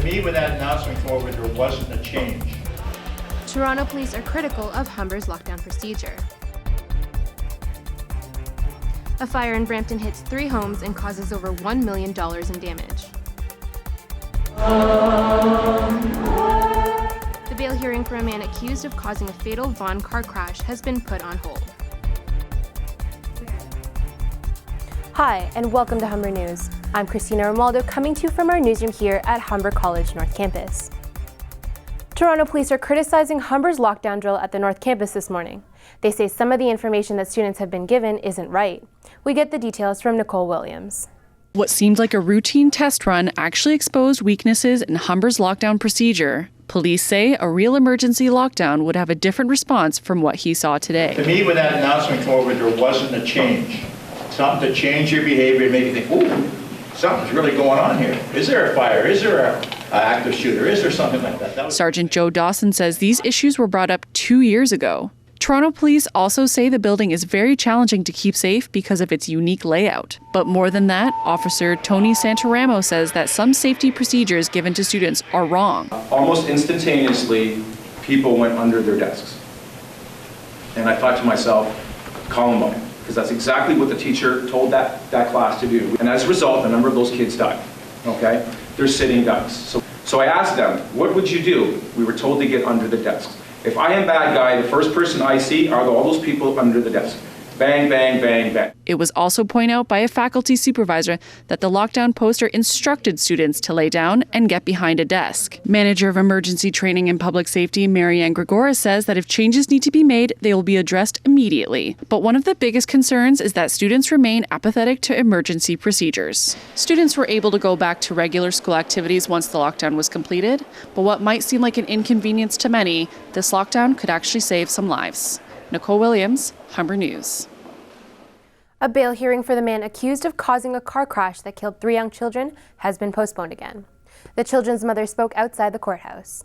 me, when that announcement came over, there wasn't a change. Toronto police are critical of Humber's lockdown procedure. A fire in Brampton hits 3 homes and causes over $1 million in damage. The bail hearing for a man accused of causing a fatal Vaughan car crash has been put on hold. Hi, and welcome to Humber News. I'm Christina Romaldo, coming to you from our newsroom here at Humber College North Campus. Toronto police are criticizing Humber's lockdown drill at the North Campus this morning. They say some of the information that students have been given isn't right. We get the details from Nicole Williams. What seemed like a routine test run actually exposed weaknesses in Humber's lockdown procedure. Police say a real emergency lockdown would have a different response from what he saw today. To me, when that announcement came over, there wasn't a change. Something to change your behavior and make you think, ooh, something's really going on here. Is there a fire? Is there an active shooter? Is there something like that? Sergeant Joe Dawson says these issues were brought up 2 years ago. Toronto police also say the building is very challenging to keep safe because of its unique layout. But more than that, Officer Tony Santaramo says that some safety procedures given to students are wrong. Almost instantaneously, people went under their desks. And I thought to myself, Columbine, because that's exactly what the teacher told that class to do. And as a result, a number of those kids died, okay? They're sitting ducks. So I asked them, what would you do? We were told to get under the desks. If I am bad guy, the first person I see are all those people under the desk. Bang, bang, bang, bang. It was also pointed out by a faculty supervisor that the lockdown poster instructed students to lay down and get behind a desk. Manager of Emergency Training and Public Safety, Marianne Gregora, says that if changes need to be made, they will be addressed immediately. But one of the biggest concerns is that students remain apathetic to emergency procedures. Students were able to go back to regular school activities once the lockdown was completed, but what might seem like an inconvenience to many, this lockdown could actually save some lives. Nicole Williams, Humber News. A bail hearing for the man accused of causing a car crash that killed 3 young children has been postponed again. The children's mother spoke outside the courthouse.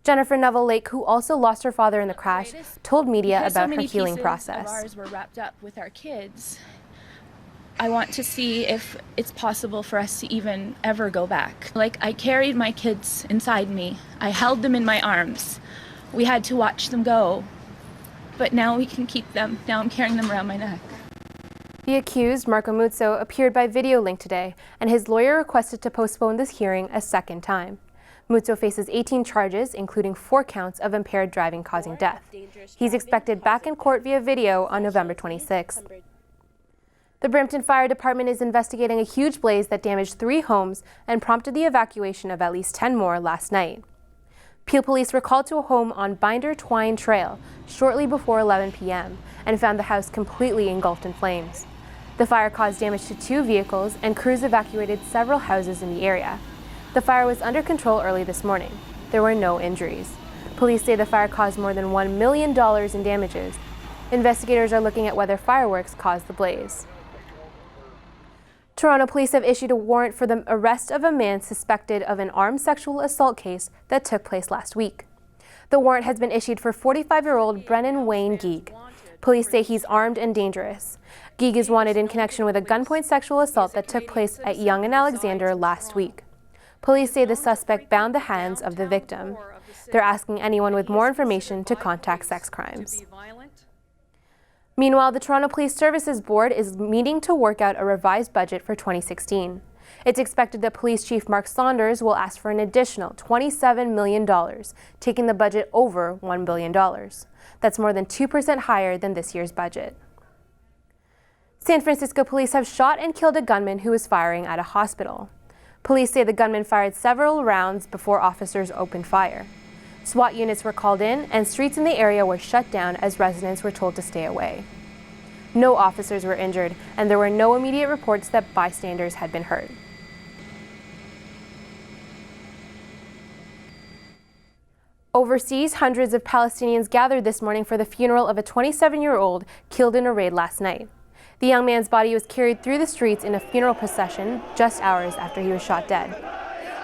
Jennifer Neville Lake, who also lost her father in the crash, told media about her healing process. Ours were wrapped up with our kids. I want to see if it's possible for us to even ever go back. Like, I carried my kids inside me. I held them in my arms. We had to watch them go. But now we can keep them. Now I'm carrying them around my neck. The accused, Marco Muzzo, appeared by video link today, and his lawyer requested to postpone this hearing a second time. Muzzo faces 18 charges, including 4 counts of impaired driving causing death. He's expected back in court via video on November 26th. The Brampton Fire Department is investigating a huge blaze that damaged 3 homes and prompted the evacuation of at least 10 more last night. Peel police were called to a home on Binder Twine Trail shortly before 11 p.m. and found the house completely engulfed in flames. The fire caused damage to 2 vehicles, and crews evacuated several houses in the area. The fire was under control early this morning. There were no injuries. Police say the fire caused more than $1 million in damages. Investigators are looking at whether fireworks caused the blaze. Toronto police have issued a warrant for the arrest of a man suspected of an armed sexual assault case that took place last week. The warrant has been issued for 45-year-old Brennan Wayne Geig. Police say he's armed and dangerous. Geig is wanted in connection with a gunpoint sexual assault that took place at Yonge and Alexander last week. Police say the suspect bound the hands of the victim. They're asking anyone with more information to contact sex crimes. Meanwhile, the Toronto Police Services Board is meeting to work out a revised budget for 2016. It's expected that Police Chief Mark Saunders will ask for an additional $27 million, taking the budget over $1 billion. That's more than 2% higher than this year's budget. San Francisco police have shot and killed a gunman who was firing at a hospital. Police say the gunman fired several rounds before officers opened fire. SWAT units were called in, and streets in the area were shut down as residents were told to stay away. No officers were injured, and there were no immediate reports that bystanders had been hurt. Overseas, hundreds of Palestinians gathered this morning for the funeral of a 27-year-old killed in a raid last night. The young man's body was carried through the streets in a funeral procession just hours after he was shot dead.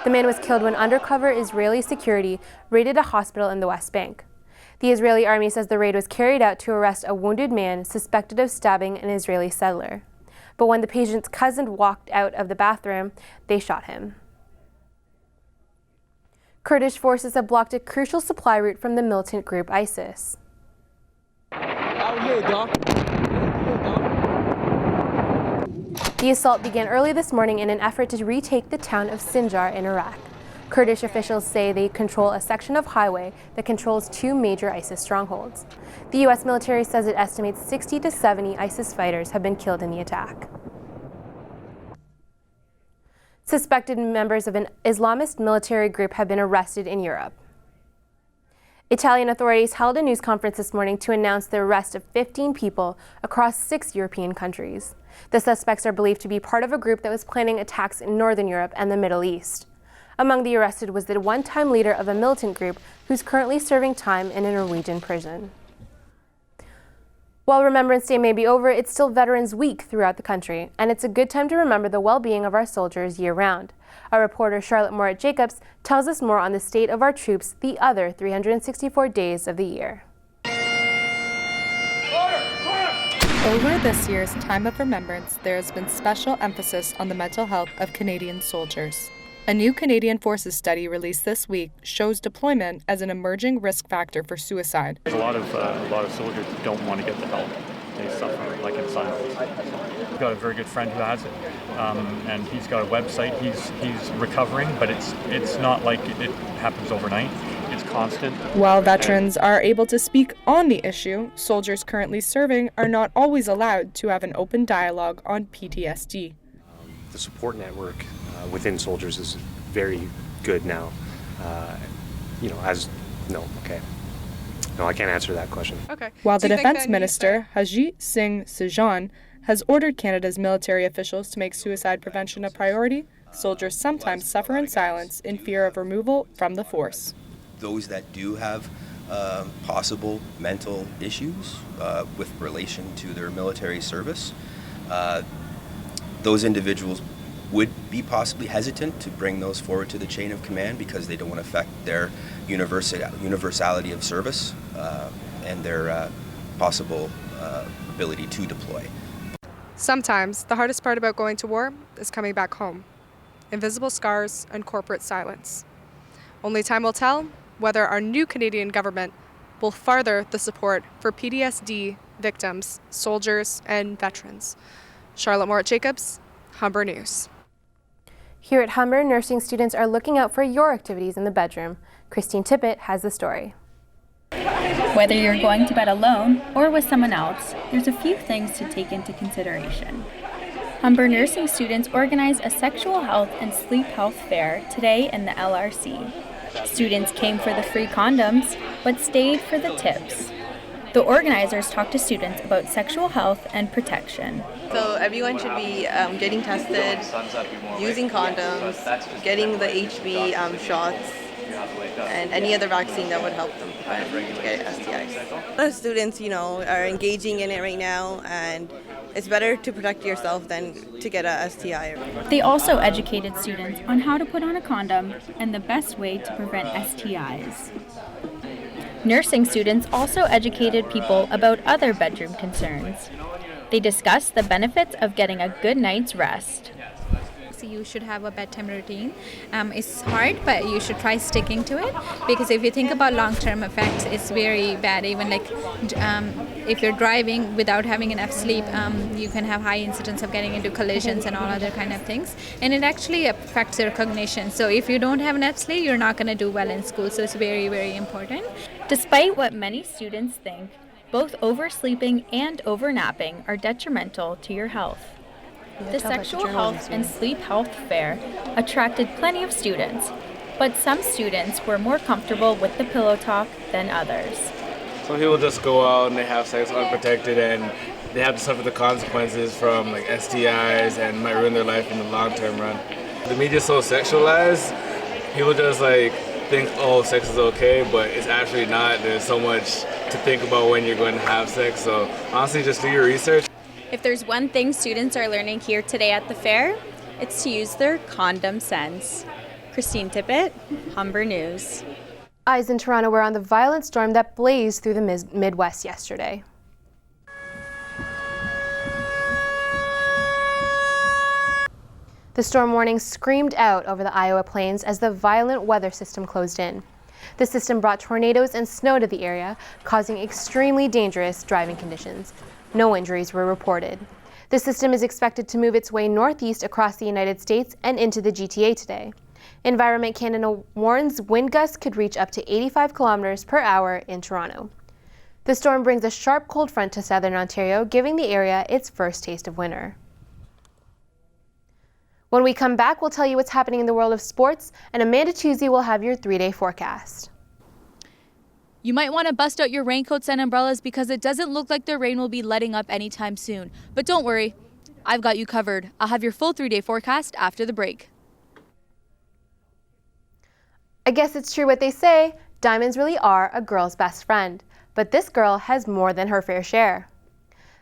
The man was killed when undercover Israeli security raided a hospital in the West Bank. The Israeli army says the raid was carried out to arrest a wounded man suspected of stabbing an Israeli settler. But when the patient's cousin walked out of the bathroom, they shot him. Kurdish forces have blocked a crucial supply route from the militant group ISIS. The assault began early this morning in an effort to retake the town of Sinjar in Iraq. Kurdish officials say they control a section of highway that controls 2 major ISIS strongholds. The U.S. military says it estimates 60 to 70 ISIS fighters have been killed in the attack. Suspected members of an Islamist military group have been arrested in Europe. Italian authorities held a news conference this morning to announce the arrest of 15 people across 6 European countries. The suspects are believed to be part of a group that was planning attacks in Northern Europe and the Middle East. Among the arrested was the one-time leader of a militant group who's currently serving time in a Norwegian prison. While Remembrance Day may be over, it's still Veterans Week throughout the country, and it's a good time to remember the well-being of our soldiers year-round. Our reporter Charlotte Moritz-Jacobs tells us more on the state of our troops the other 364 days of the year. Over this year's Time of Remembrance, there has been special emphasis on the mental health of Canadian soldiers. A new Canadian Forces study released this week shows deployment as an emerging risk factor for suicide. A lot of soldiers don't want to get the help. They suffer like in silence. I've got a very good friend who has it, and he's got a website. He's recovering, but it's not like it happens overnight. It's constant. While veterans are able to speak on the issue, soldiers currently serving are not always allowed to have an open dialogue on PTSD. The support network within soldiers is very good now. No, I can't answer that question. Okay. While the Defense Minister, Harjit Singh Sajjan, has ordered Canada's military officials to make suicide prevention a priority, soldiers sometimes suffer in silence in fear of removal from the force. Those that do have possible mental issues with relation to their military service, those individuals would be possibly hesitant to bring those forward to the chain of command because they don't want to affect their universality of service and their possible ability to deploy. Sometimes the hardest part about going to war is coming back home. Invisible scars and corporate silence. Only time will tell whether our new Canadian government will further the support for PTSD victims, soldiers, and veterans. Charlotte Moritz-Jacobs, Humber News. Here at Humber, nursing students are looking out for your activities in the bedroom. Christine Tippett has the story. Whether you're going to bed alone or with someone else, there's a few things to take into consideration. Humber nursing students organize a sexual health and sleep health fair today in the LRC. Students came for the free condoms, but stayed for the tips. The organizers talked to students about sexual health and protection. So everyone should be getting tested, using condoms, getting the HB shots, and any other vaccine that would help them prevent to get STIs. A lot of students, are engaging in it right now, and it's better to protect yourself than to get a STI. They also educated students on how to put on a condom and the best way to prevent STIs. Nursing students also educated people about other bedroom concerns. They discussed the benefits of getting a good night's rest. You should have a bedtime routine. It's hard, but you should try sticking to it, because if you think about long-term effects, it's very bad. Even if you're driving without having enough sleep, you can have high incidence of getting into collisions and all other kind of things, and it actually affects your cognition. So if you don't have enough sleep, you're not going to do well in school. So it's very, very important. Despite what many students think, both oversleeping and overnapping are detrimental to your health. The Sexual Health and Sleep Health Fair attracted plenty of students, but some students were more comfortable with the pillow talk than others. Some people just go out and they have sex unprotected, and they have to suffer the consequences from STIs, and might ruin their life in the long-term run. The media's so sexualized, people just think, oh, sex is okay, but it's actually not. There's so much to think about when you're going to have sex, so honestly, just do your research. If there's one thing students are learning here today at the fair, it's to use their condom sense. Christine Tippett, Humber News. Eyes in Toronto were on the violent storm that blazed through the Midwest yesterday. The storm warning screamed out over the Iowa plains as the violent weather system closed in. The system brought tornadoes and snow to the area, causing extremely dangerous driving conditions. No injuries were reported. The system is expected to move its way northeast across the United States and into the GTA today. Environment Canada warns wind gusts could reach up to 85 kilometers per hour in Toronto. The storm brings a sharp cold front to southern Ontario, giving the area its first taste of winter. When we come back, we'll tell you what's happening in the world of sports, and Amanda Tuesday will have your 3-day forecast. You might want to bust out your raincoats and umbrellas because it doesn't look like the rain will be letting up anytime soon. But don't worry, I've got you covered. I'll have your full 3-day forecast after the break. I guess it's true what they say, diamonds really are a girl's best friend. But this girl has more than her fair share.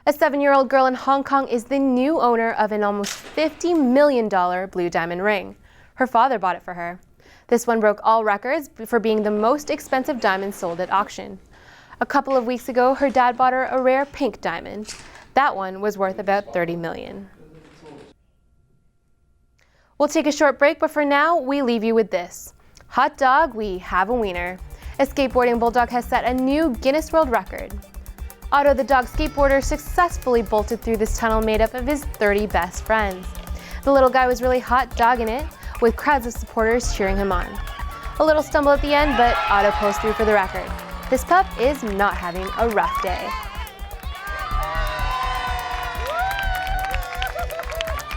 A 7-year-old girl in Hong Kong is the new owner of an almost $50 million blue diamond ring. Her father bought it for her. This one broke all records for being the most expensive diamond sold at auction. A couple of weeks ago, her dad bought her a rare pink diamond. That one was worth about $30 million. We'll take a short break, but for now, we leave you with this. Hot dog, we have a wiener. A skateboarding bulldog has set a new Guinness World Record. Otto the dog skateboarder successfully bolted through this tunnel made up of his 30 best friends. The little guy was really hot dogging it, with crowds of supporters cheering him on. A little stumble at the end, but Otto pulls through for the record. This pup is not having a rough day.